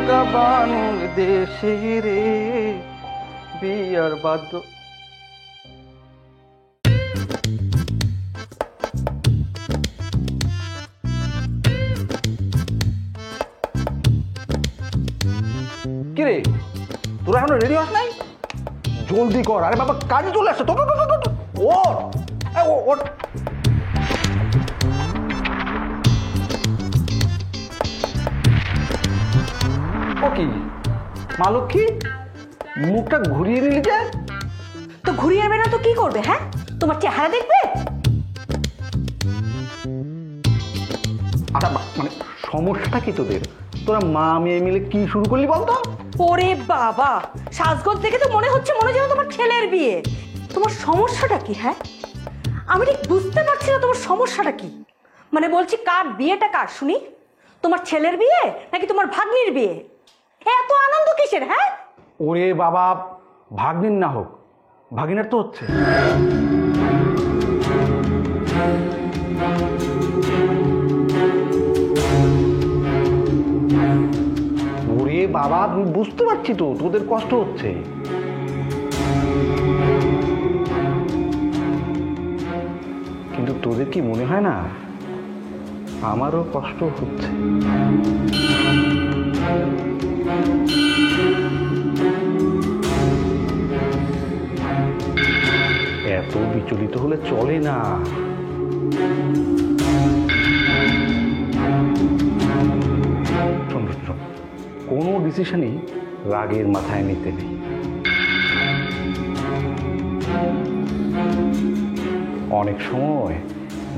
মালকা বাংলাদেশে রে বিয়ার বাদ্য। কিরে তোরা এখনো রেডি হস নাই? জলদি কর। আরে বাবা কাজে চলে আসছে তো। ওর ও কি মালক্ষী, মুখটা ঘুরিয়ে নিলি যে? তো ঘুরিয়ে নেবে না তো কি করবে? হ্যাঁ, তোমার চেহারা দেখবে? আচ্ছা মানে সমস্যাটা কি তোদের? তোরা মা মেয়ে মিলে কি শুরু করলি বলতো? ওরে বাবা, সাজগোজ দেখে তো মনে হচ্ছে যেন তোমার ছেলের বিয়ে। তোমার সমস্যাটা কি? হ্যাঁ, আমি ঠিক বুঝতে পারছি না তোমার সমস্যাটা কি। মানে বলছি, কার বিয়েটা কার শুনি? তোমার ছেলের বিয়ে নাকি তোমার ভাগ্নির বিয়ে? এত আনন্দ কিসের? হ্যাঁ, ওরে বাবা, ভাগ্নির না হোক, ভাগিনার তো হচ্ছে। ওরে বাবা, বুঝতে পারছি তো তোদের কষ্ট হচ্ছে, কিন্তু তোদের কি মনে হয় না আমারও কষ্ট হচ্ছে? এত বিচলিত হলে চলে না। কোনো ডিসিশনই রাগের মাথায় নিতে নেই। অনেক সময়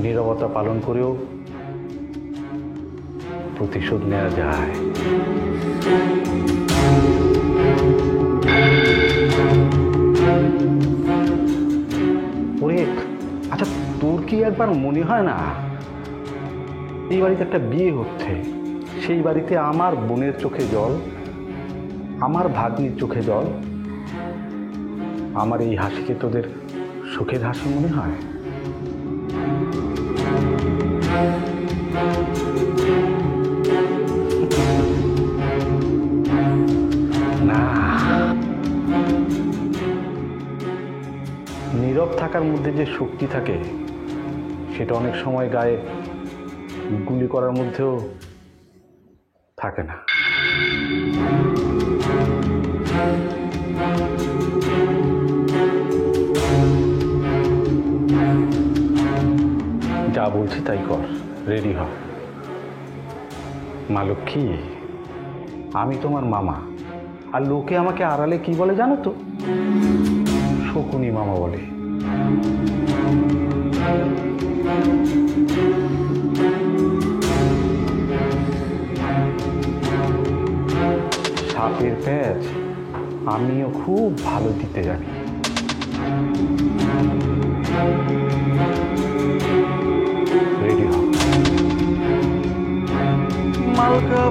নীরবতা পালন করেও প্রতিশোধ নেওয়া যায়। ওরে আচ্ছা, তোর কি একবার মনে হয় না এই বাড়িতে একটা বিয়ে হচ্ছে, সেই বাড়িতে আমার বোনের চোখে জল, আমার ভাগ্নির চোখে জল, আমার এই হাসিকে তোদের সুখের হাসি মনে হয়? না, নীরব থাকার মধ্যে যে শক্তি থাকে সেটা অনেক সময় গায়ে গুলি করার মধ্যেও থাকে না। যা বলছি তাই কর, রেডি হ। মা লক্ষ্মী, আমি তোমার মামা, আর লোকে আমাকে আড়ালে কি বলে জানো তো? শকুনি মামা বলে। সাপের প্যাঁচ আমিও খুব ভালো দিতে জানি। রেডি হ। মালকা